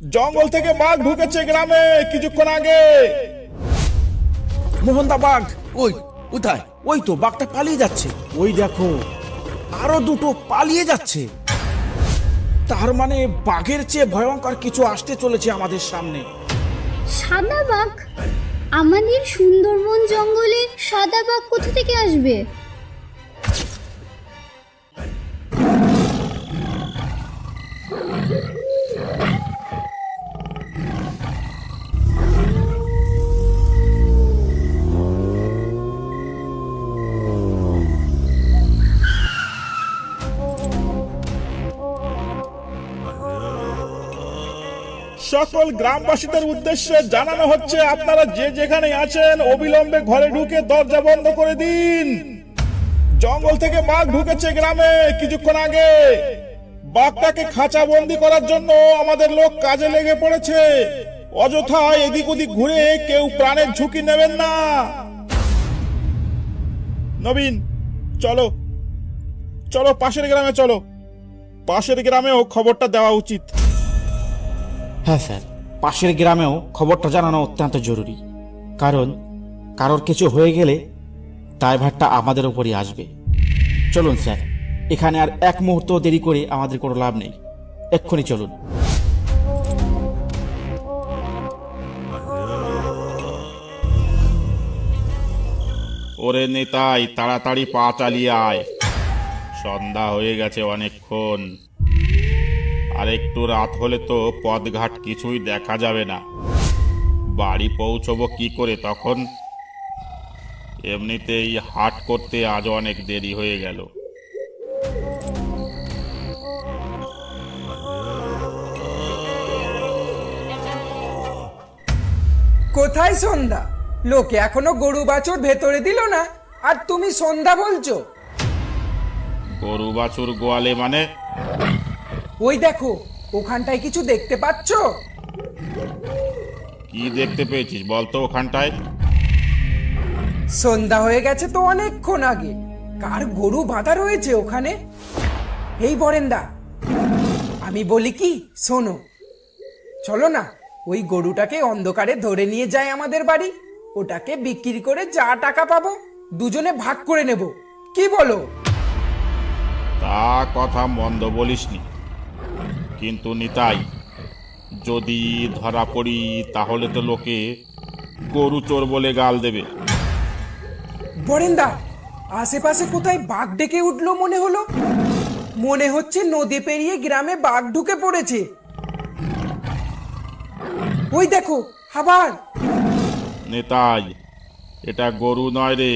জঙ্গল থেকে বাঘ ঢুকেছে গ্রামে কিছুক্ষণ আগে। মোহনদা বাঘ ওই কোথায়? ওই তো বাঘটা পালিয়ে যাচ্ছে। ওই দেখো আরো দুটো পালিয়ে যাচ্ছে। তার মানে বাঘের চেয়ে ভয়ঙ্কর কিছু আসতে চলেছে আমাদের সামনে। সাদা বাঘ? আমাদের সুন্দরবন জঙ্গলে সাদা বাঘ কোথা থেকে আসবে? সকল গ্রামবাসীদের উদ্দেশ্যে জানানো হচ্ছে, আপনারা যে যেখানে আছেন অবিলম্বে ঘরে ঢুকে দরজা বন্ধ করে দিন। জঙ্গল থেকে বাঘ ঢুকেছে গ্রামে কিছুক্ষণ আগে। বাঘটাকে খাঁচা বন্দি করার জন্য আমাদের লোক কাজে লেগে পড়েছে। অযথা এদিক ওদিক ঘুরে কেউ প্রাণের ঝুঁকি নেবেন না। নবীন, চলো চলো পাশের গ্রামে চলো। পাশের গ্রামেও খবরটা দেওয়া উচিত। হ্যাঁ স্যার, পাশের গ্রামেও খবরটা জানানো অত্যন্ত জরুরি। কারণ কারোর কিছু হয়ে গেলে দায়ভারটা আমাদের উপরই আসবে। চলুন স্যার, এখানে আর এক মুহূর্ত দেরি করে আমাদের কোনো লাভ নেই। এক্ষুনি চলুন। ওরে নেতাই, তাড়াতাড়ি পা চালিয়ে আয়। সন্ধ্যা হয়ে গেছে অনেকক্ষণ। আর একটু রাত হলে তো পথঘাট কিছুই দেখা যাবে না। বাড়ি পৌঁছবো কি করে তখন? এমনিতেই হাট করতে আজ অনেক দেরি হয়ে গেল। কোথায় সন্ধ্যা? লোকে এখনো গরু বাছুর ভেতরে দিল না, আর তুমি সন্ধ্যা বলছো? গরু বাছুর গোয়ালে মানে? ওই দেখো, ওখানটায় কিছু দেখতে পাচ্ছো? কি দেখতে পেয়েছিস বলতো ওখানটায়? সন্ধ্যা হয়ে গেছে তো অনেকক্ষণ আগে। কার গরু বাঁধা রয়েছে ওখানে? এই বরেন্দা, আমি বলি কি, শোনো, চলো না ওই গরুটাকে অন্ধকারে ধরে নিয়ে যায় আমাদের বাড়ি। ওটাকে বিক্রি করে যা টাকা পাবো দুজনে ভাগ করে নেব। কি বলো? তা কথা মন্দ বলিসনি, কিন্তু নিতাই, যদি ধরা পড়ি তাহলে তো লোকে গরু চোর বলে গাল দেবে। বরেন্দা, আশেপাশে কোথায় বাঘ ডেকে উঠলো মনে হলো। মনে হচ্ছে নদী পেরিয়ে গ্রামে বাঘ ঢুকে পড়েছে। ওই দেখো আবার। নেতাই, এটা গরু নয় রে,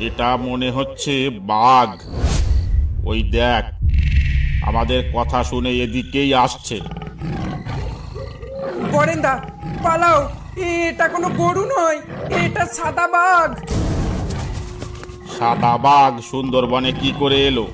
এটা মনে হচ্ছে বাঘ। ওই দেখ, আমাদের কথা শুনে এদিকেই আসছে। বরেন্দা পালাও, এটা কোনো গরু নয়, এটা সাদা বাঘ। সাদা বাঘ সুন্দরবনে কি করে এলো?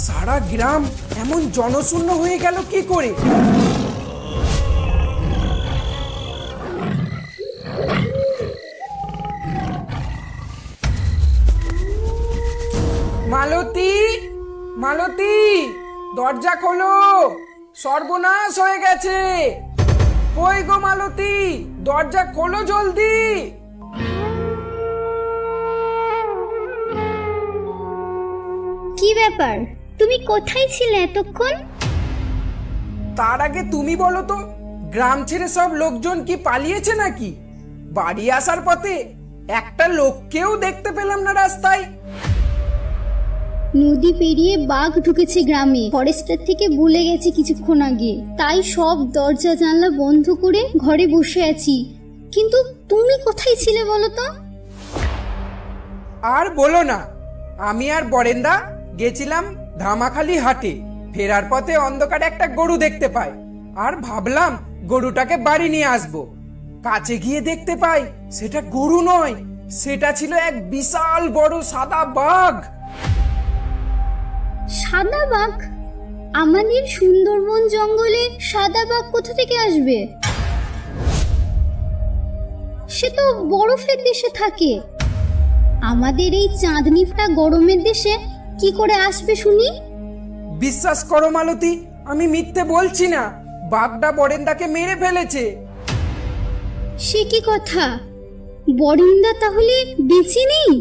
সারা গ্রাম এমন জনশূন্য হয়ে গেল কি করে? মালতী, মালতী, দরজা খোলো, সর্বনাশ হয়ে গেছে। কই গো মালতী, দরজা খোলো জলদি। কি ব্যাপার, তুমি কোথায় ছিলে এতক্ষণ? তার আগে তুমি বলো তো, গ্রাম ছেড়ে সব লোকজন কি পালিয়েছে নাকি? বাড়ি আসার পথে একটা লোককেও দেখতে পেলাম না রাস্তায়। নদী পেরিয়ে বাঘ ঢুকেছে গ্রামে, ফরেস্টার থেকে বলে গেছে কিছুক্ষণ আগে। তাই সব দরজা জানলা বন্ধ করে ঘরে বসে আছি। কিন্তু তুমি কোথায় ছিলে বলো তো? আর বলো না, আমি আর বরেন্দা গেছিলাম ধামাখালি হাটে। ফেরার পথে অন্ধকারে একটা গরু দেখতে পাই, আর ভাবলাম গরুটাকে বাড়ি নিয়ে আসবো। কাছে গিয়ে দেখতে পাই সেটা গরু নয়, সেটা ছিল এক বিশাল বড় সাদা বাঘ। সাদা বাঘ? আমাদের সুন্দরবন জঙ্গলে সাদা বাঘ কোথা থেকে আসবে? সে তো বরফের দেশে থাকে। আমাদের এই চাঁদনিটা গরমের দেশে কি করে আসবে শুনি? বিশ্বাস করো মালতী, আমি মিথ্যে বলছি না। বাঘটা বরেন্দাকে মেরে ফেলেছে। সে কি কথা? বরিন্দা তাহলে বেঁচে নেই?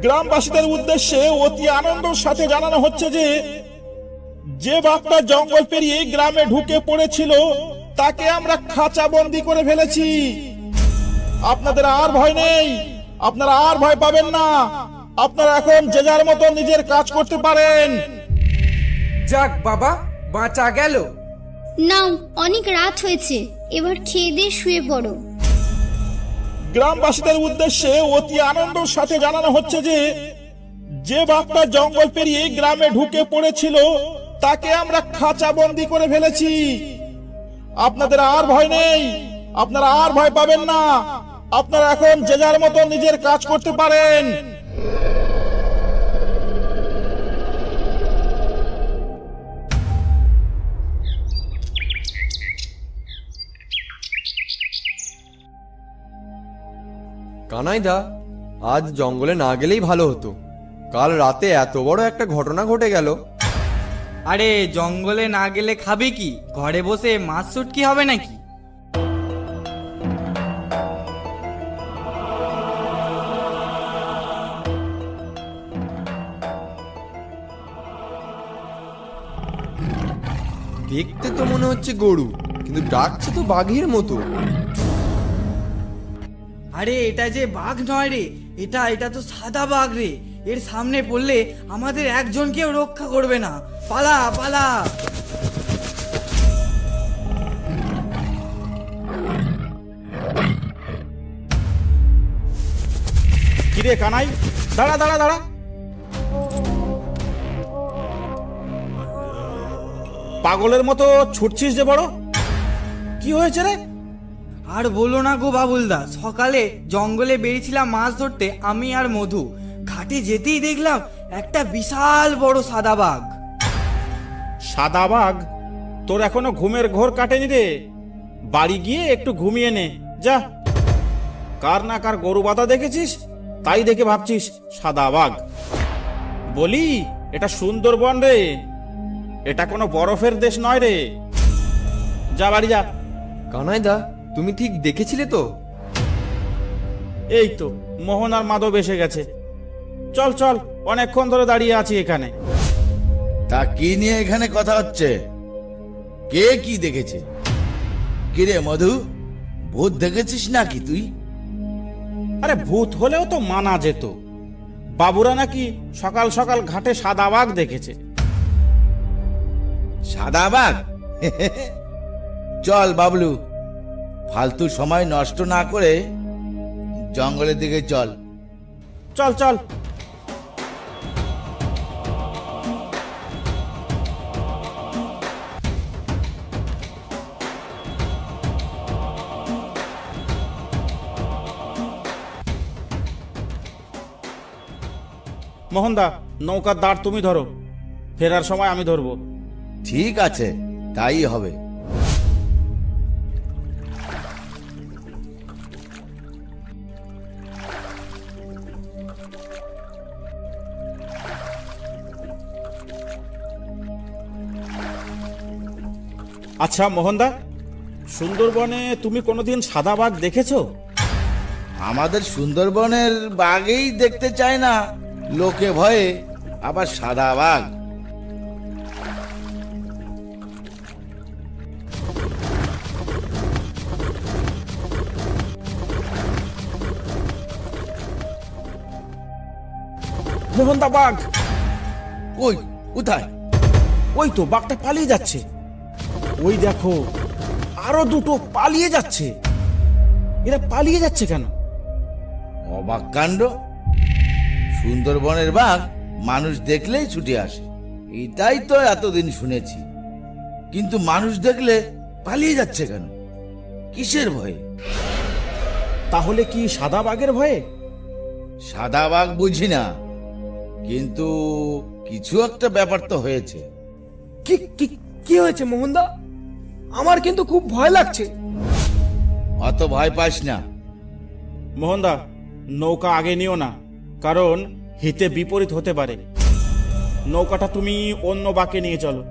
গ্রামবাসীদের উদ্দেশ্যে অতি আনন্দের সাথে জানানো হচ্ছে যে যে বাঘটা জঙ্গল পেরিয়ে গ্রামে ঢুকে পড়েছিল তাকে আমরা খাঁচাবন্দি করে ফেলেছি। আপনাদের আর ভয় নেই, আপনারা আর ভয় পাবেন না। আপনারা এখন যে যার মতো নিজের কাজ করতে পারেন। যাক বাবা, বাঁচা গেল। নাও, অনেক রাত হয়েছে, এবার খেয়ে দিয়ে শুয়ে পড়ো। গ্রামবাসীদের উদ্দেশ্যে অতি আনন্দের সাথে জানানো হচ্ছে যে যে বাঘটা জঙ্গল পেরিয়ে গ্রামে ঢুকে পড়েছিল তাকে আমরা খাঁচাবন্দি করে ফেলেছি। আপনাদের আর ভয় নেই, আপনারা আর ভয় পাবেন না। আপনারা এখন যে যার মতো নিজের কাজ করতে পারেন। কানাইদা, আজ জঙ্গলে না গেলেই ভালো হতো। কাল রাতে এত বড় একটা ঘটনা ঘটে গেল। আরে জঙ্গলে না গেলে খাবে কি? ঘরে বসে মাছ শুটকি হবে নাকি? দেখতে তো মনে হচ্ছে গরু, কিন্তু ডাকছে তো বাঘের মতো। আরে এটা যে বাঘ নয় রে, এটা তো সাদা বাঘ রে। এর সামনে পড়লে আমাদের একজনকেও রক্ষা করবে না। পালা পালা। কিরে কানাই, দাঁড়া দাঁড়া দাঁড়া। পাগলের মতো ছুটছিস যে বড়, কি হয়েছে রে? আর বলো না গো বাবুলদা, সকালে জঙ্গলে বেরিয়েছিলাম মাছ ধরতে, আমি আর মধু। ঘাটে যেতেই দেখলাম একটা বিশাল বড় সাদা বাঘ। সাদা বাঘ? তোর এখনো ঘুমের ঘোর কাটেনি রে। বাড়ি গিয়ে একটু ঘুমিয়ে নে যা। কার না কার গরু বাঁধা দেখেছিস, তাই দেখে ভাবছিস সাদা বাঘ। বলি, এটা সুন্দরবন রে, এটা কোনো বরফের দেশ নয় রে। যা বাড়ি যা। কানাইদা, তুমি ঠিক দেখেছিলে তো? এই তো মোহন আর মাধব এসে গেছে। চল চল, অনেকক্ষণ ধরে দাঁড়িয়ে আছি এখানে। তা কি নিয়ে এখানে কথা হচ্ছে? কে কি দেখেছে? কিরে মধু, ভূত দেখেছিস নাকি তুই? আরে ভূত হলেও তো মানা যেত। বাবুরা নাকি সকাল সকাল ঘাটে সাদা বাঘ দেখেছে। সাদা বাঘ? চল বাবলু, ফালতু সময় নষ্ট না করে জঙ্গলের দিকে চল। চল চল। মোহনদা, নৌকার দাঁড় তুমি ধরো, ফেরার সময় আমি ধরবো। ঠিক আছে, তাই হবে। আচ্ছা মোহনদা, সুন্দরবনে তুমি কোনোদিন সাদা বাঘ দেখেছো? আমাদের সুন্দরবনের বাঘেই দেখতে চায় না লোকে ভয়ে, আবার সাদা বাঘ? মোহনদা, বাঘ! কই, কোথায়? ওই তো বাঘটা পালিয়ে যাচ্ছে। ওই দেখো, আরো দুটো পালিয়ে যাচ্ছে। এরা পালিয়ে যাচ্ছে কেন? অবাক কাণ্ড! সুন্দরবনের বাঘ মানুষ দেখলেই ছুটে আসে, এটাই তো এতদিন শুনেছি। কিন্তু মানুষ দেখলে পালিয়ে যাচ্ছে কেন? কিসের ভয়ে? তাহলে কি সাদা বাঘের ভয়ে? সাদা বাঘ বুঝি না, কিন্তু কিছু একটা ব্যাপার তো হয়েছে। কি কি কি হয়েছে মোহনদা? আমার কিন্তু খুব ভয় লাগছে। অত ভয় পাস না। মোহনদা, নৌকা আগে নিও না, কারণ হিতে বিপরীত হতে পারে। নৌকাটা তুমি অন্য বাঁকে নিয়ে চলো।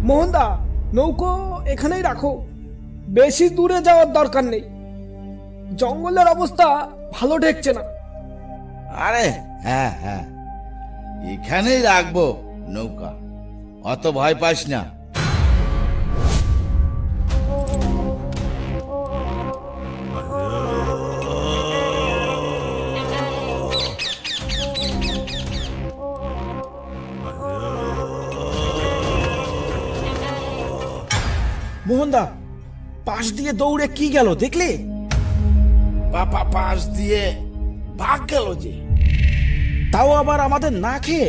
মোহনদা, নৌকো এখানেই রাখো, বেশি দূরে যাওয়ার দরকার নেই। জঙ্গলের অবস্থা ভালো ঠেকছে না। আরে হ্যাঁ হ্যাঁ, এখানেই রাখবো নৌকা, অত ভয় পাস না। মোহনদা, পাশ দিয়ে দৌড়ে কি গেল দেখলে? পাপা পাশ দিয়ে ভাগ গেল যে। তাও আবার আমাদের না খেয়ে।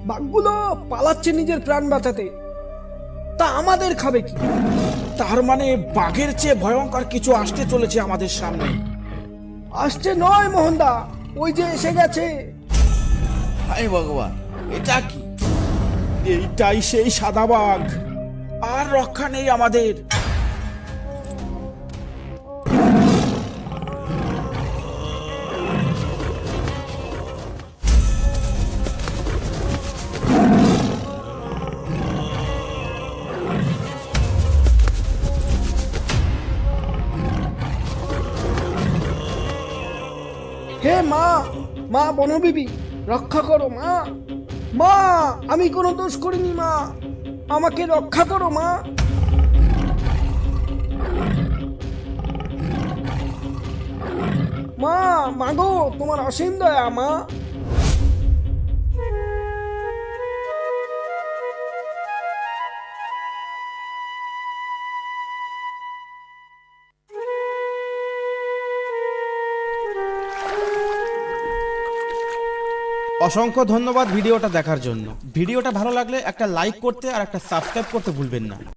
বাঘগুলো পালাচ্ছে নিজের প্রাণ বাঁচাতে, তা আমাদের খাবে কি? তার মানে বাঘের চেয়ে ভয়ঙ্কর কিছু আসতে চলেছে আমাদের সামনে। আসছে নয় মোহনদা, ওই যে এসে গেছে। হায় ভগবান, এটা কি? এইটাই সেই সাদা বাঘ, আর রক্ষা নেই আমাদের। হে মা, মা বনবিবি, রক্ষা করো মা। মা, আমি কোনো দোষ করিনি মা, আমাকে রক্ষা করো মা। মা, মাগো, তোমার অসীম দয়া মা। অসংখ্য ধন্যবাদ ভিডিওটা দেখার জন্য। ভিডিওটা ভালো লাগলে একটা লাইক করতে আর একটা সাবস্ক্রাইব করতে ভুলবেন না।